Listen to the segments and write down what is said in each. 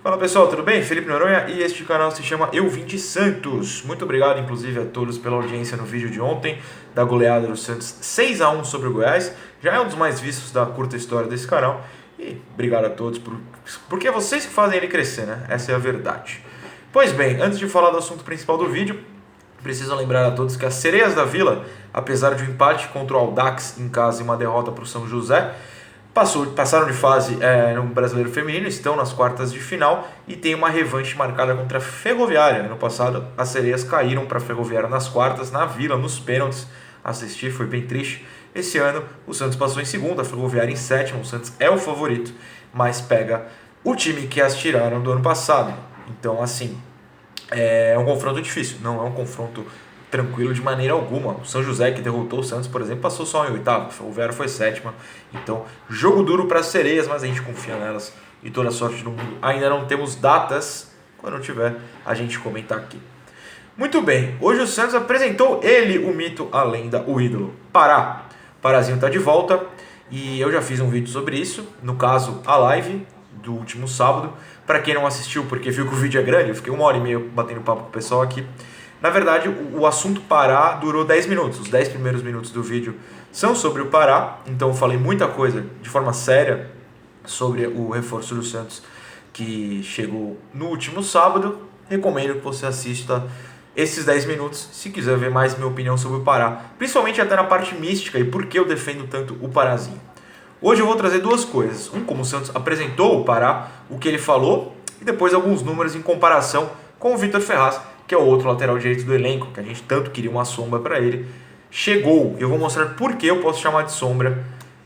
Fala pessoal, tudo bem? Felipe Noronha e este canal se chama Eu Vim de Santos. Muito obrigado, inclusive, a todos pela audiência no vídeo de ontem, da goleada do Santos 6-1 sobre o Goiás. Já é um dos mais vistos da curta história desse canal. E obrigado a todos, porque é vocês que fazem ele crescer, né? Essa é a verdade. Pois bem, antes de falar do assunto principal do vídeo, preciso lembrar a todos que as Sereias da Vila, apesar de um empate contra o Audax em casa e uma derrota para o São José, passaram de fase no Brasileiro Feminino, estão nas quartas de final e tem uma revanche marcada contra a Ferroviária. No passado, as Sereias caíram para a Ferroviária nas quartas, na Vila, nos pênaltis. Assisti, foi bem triste. Esse ano, o Santos passou em segunda, a Ferroviária em sétima. O Santos é o favorito, mas pega o time que as tiraram do ano passado. Então, assim, é um confronto difícil, não é um confronto tranquilo de maneira alguma. O São José, que derrotou o Santos, por exemplo, passou só em oitavo. O Ferroviária foi sétima. Então, jogo duro para as Sereias, mas a gente confia nelas e toda a sorte do mundo. Ainda não temos datas. Quando tiver, a gente comenta aqui. Muito bem, hoje o Santos apresentou ele, o mito, a lenda, o ídolo, Pará. Parazinho está de volta e eu já fiz um vídeo sobre isso, no caso, a live do último sábado. Para quem não assistiu, porque viu que o vídeo é grande, eu fiquei 1h30 batendo papo com o pessoal aqui. Na verdade, o assunto Pará durou 10 minutos. Os 10 primeiros minutos do vídeo são sobre o Pará. Então eu falei muita coisa de forma séria sobre o reforço do Santos que chegou no último sábado. Recomendo que você assista esses 10 minutos se quiser ver mais minha opinião sobre o Pará. Principalmente até na parte mística e por que eu defendo tanto o Parazinho. Hoje eu vou trazer duas coisas. Como o Santos apresentou o Pará, o que ele falou e depois alguns números em comparação com o Vitor Ferraz, que é o outro lateral direito do elenco, que a gente tanto queria uma sombra para ele. Chegou, eu vou mostrar por que eu posso chamar de sombra,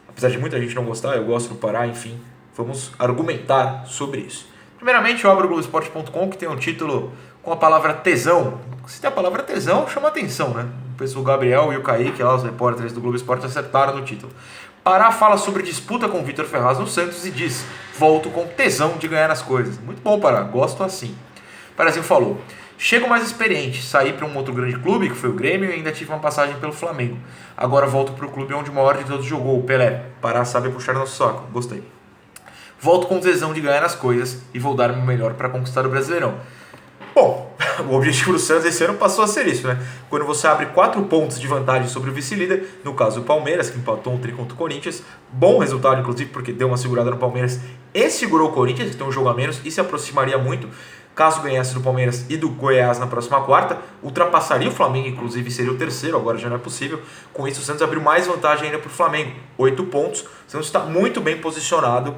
apesar de muita gente não gostar, eu gosto do Pará, enfim, vamos argumentar sobre isso. Primeiramente, eu abro o Globoesporte.com, que tem um título com a palavra tesão. Se tem a palavra tesão, chama atenção, né? O Gabriel e o Kaique, lá, os repórteres do Globo Esporte, acertaram no título. Pará fala sobre disputa com o Vitor Ferraz no Santos e diz: volto com tesão de ganhar as coisas. Muito bom, Pará, gosto assim. Parazinho falou: chego mais experiente, saí para um outro grande clube, que foi o Grêmio, e ainda tive uma passagem pelo Flamengo. Agora volto para o clube onde o maior de todos jogou, o Pelé. Pará sabe puxar nosso saco, gostei. Volto com tesão de ganhar as coisas e vou dar o meu melhor para conquistar o Brasileirão. Bom, o objetivo do Santos esse ano passou a ser isso, né? Quando você abre 4 pontos de vantagem sobre o vice-líder, no caso o Palmeiras, que empatou um tri contra o Corinthians, bom resultado, inclusive, porque deu uma segurada no Palmeiras e segurou o Corinthians, que tem um jogo a menos, e se aproximaria muito. Caso ganhasse do Palmeiras e do Goiás na próxima quarta, ultrapassaria o Flamengo, inclusive seria o terceiro, agora já não é possível. Com isso, o Santos abriu mais vantagem ainda para o Flamengo, 8 pontos. O Santos está muito bem posicionado,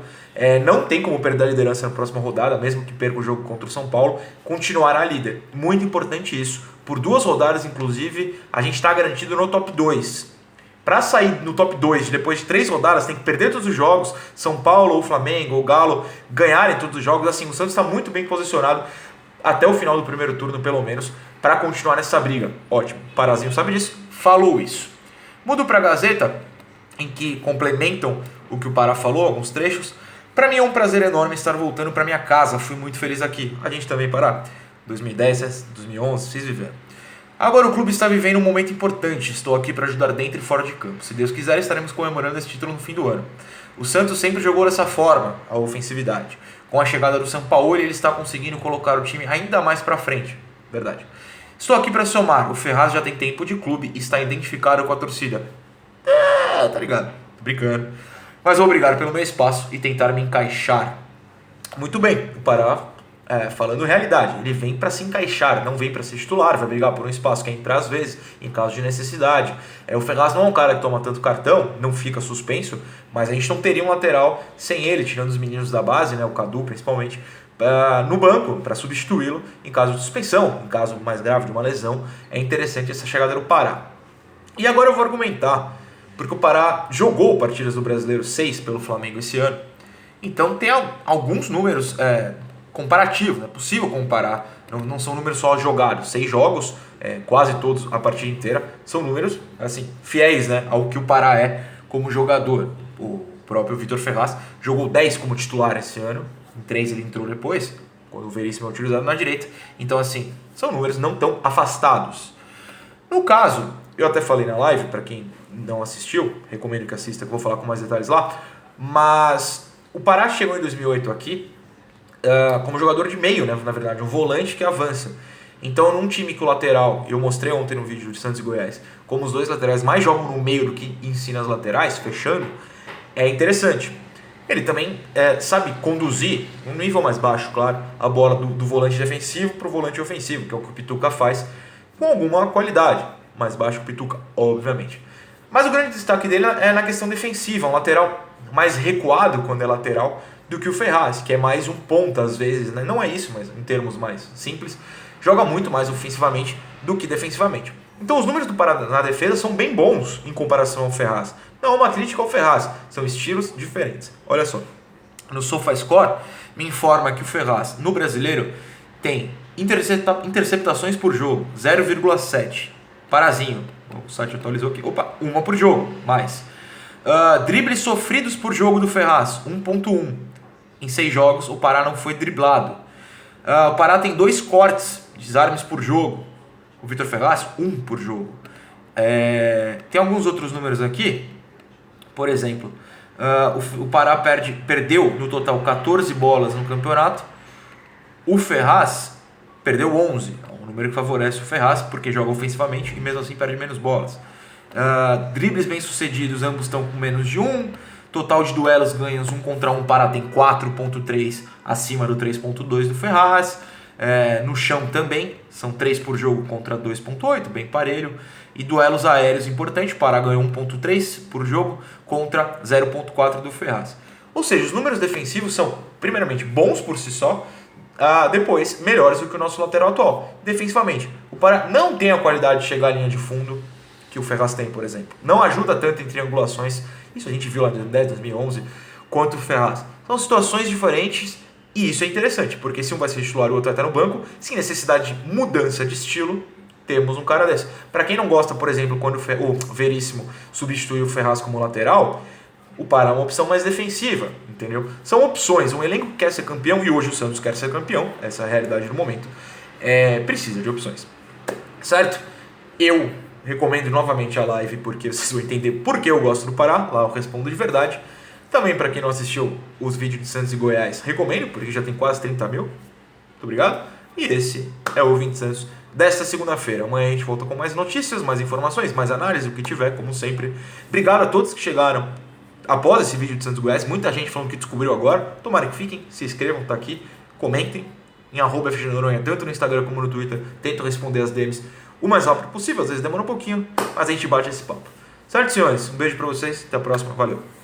não tem como perder a liderança na próxima rodada, mesmo que perca o jogo contra o São Paulo, continuará líder. Muito importante isso, por 2 rodadas, inclusive, a gente está garantido no top 2. Para sair no top 2, depois de 3 rodadas, tem que perder todos os jogos. São Paulo, ou Flamengo, ou Galo ganharem todos os jogos. Assim, o Santos está muito bem posicionado até o final do primeiro turno, pelo menos, para continuar nessa briga. Ótimo, Parazinho sabe disso, falou isso. Mudo para a Gazeta, em que complementam o que o Pará falou, alguns trechos. Para mim é um prazer enorme estar voltando para minha casa. Fui muito feliz aqui. A gente também, Pará. 2010, 2011, vocês viveram. Agora o clube está vivendo um momento importante, estou aqui para ajudar dentro e fora de campo. Se Deus quiser, estaremos comemorando esse título no fim do ano. O Santos sempre jogou dessa forma, a ofensividade. Com a chegada do Sampaoli, ele está conseguindo colocar o time ainda mais para frente. Verdade. Estou aqui para somar, o Ferraz já tem tempo de clube e está identificado com a torcida. Tá ligado, tô brincando. Mas vou brigar pelo meu espaço e tentar me encaixar. Muito bem, o Pará... falando realidade, ele vem para se encaixar, não vem para ser titular, vai brigar por um espaço, quer entrar às vezes, em caso de necessidade. O Ferraz não é um cara que toma tanto cartão, não fica suspenso, mas a gente não teria um lateral sem ele, tirando os meninos da base, né, o Cadu principalmente, no banco, para substituí-lo em caso de suspensão, em caso mais grave de uma lesão. É interessante essa chegada do Pará. E agora eu vou argumentar, porque o Pará jogou partidas do Brasileiro 6 pelo Flamengo esse ano, então tem alguns números... comparativo, é possível comparar, não são números só jogados, 6 jogos, quase todos a partida inteira, são números assim, fiéis, né, ao que o Pará é como jogador. O próprio Vitor Ferraz jogou 10 como titular esse ano, em 3 ele entrou depois, quando o Veríssimo é utilizado na direita, então assim, são números não tão afastados. No caso, eu até falei na live, para quem não assistiu, recomendo que assista, que eu vou falar com mais detalhes lá, mas o Pará chegou em 2008 aqui, como jogador de meio, né, na verdade, um volante que avança. Então, num time que o lateral, eu mostrei ontem no vídeo de Santos e Goiás, como os dois laterais mais jogam no meio do que ensina as laterais, fechando, é interessante. Ele também sabe conduzir, um nível mais baixo, claro, a bola do volante defensivo para o volante ofensivo, que é o que o Pituca faz, com alguma qualidade. Mais baixo que o Pituca, obviamente. Mas o grande destaque dele é na questão defensiva, um lateral mais recuado quando é lateral do que o Ferraz, que é mais um ponta às vezes, né? Não é isso, mas em termos mais simples, joga muito mais ofensivamente do que defensivamente. Então os números do Pará na defesa são bem bons em comparação ao Ferraz. Não é uma crítica ao Ferraz, são estilos diferentes. Olha só, no SofaScore me informa que o Ferraz, no brasileiro, tem interceptações por jogo, 0,7. Parazinho, o site atualizou aqui, uma por jogo, mais. Dribles sofridos por jogo do Ferraz, 1,1. Em 6 jogos, o Pará não foi driblado. O Pará tem 2 cortes, desarmes por jogo. O Vitor Ferraz, 1 por jogo. Tem alguns outros números aqui. Por exemplo, o Pará perdeu no total 14 bolas no campeonato. O Ferraz perdeu 11. É um número que favorece o Ferraz porque joga ofensivamente e mesmo assim perde menos bolas. Dribles bem sucedidos, ambos estão com menos de 1. Total de duelos ganhos 1 contra 1, o Pará tem 4,3 acima do 3,2 do Ferraz. No chão também, são 3 por jogo contra 2,8, bem parelho. E duelos aéreos importante, o Pará ganhou 1,3 por jogo contra 0,4 do Ferraz. Ou seja, os números defensivos são, primeiramente, bons por si só, depois, melhores do que o nosso lateral atual. Defensivamente, o Pará não tem a qualidade de chegar à linha de fundo que o Ferraz tem, por exemplo. Não ajuda tanto em triangulações, isso a gente viu lá em 2010, 2011, quanto o Ferraz. São situações diferentes e isso é interessante, porque se um vai ser titular e o outro vai estar no banco, sem necessidade de mudança de estilo, temos um cara desse. Para quem não gosta, por exemplo, quando o Veríssimo substitui o Ferraz como lateral, o Pará é uma opção mais defensiva, entendeu? São opções, um elenco que quer ser campeão, e hoje o Santos quer ser campeão, essa é a realidade do momento, precisa de opções, certo? Eu recomendo novamente a live, porque vocês vão entender por que eu gosto do Pará, lá eu respondo de verdade. Também para quem não assistiu os vídeos de Santos e Goiás, recomendo, porque já tem quase 30 mil, muito obrigado. E esse é o 20 Santos desta segunda-feira. Amanhã a gente volta com mais notícias, mais informações, mais análise, o que tiver, como sempre. Obrigado a todos que chegaram após esse vídeo de Santos e Goiás. Muita gente falando que descobriu agora. Tomara que fiquem, se inscrevam, tá aqui, comentem em @FGNoronha, tanto no Instagram como no Twitter. Tento responder as DMs o mais rápido possível, às vezes demora um pouquinho, mas a gente bate esse papo. Certo, senhores? Um beijo pra vocês, até a próxima, valeu!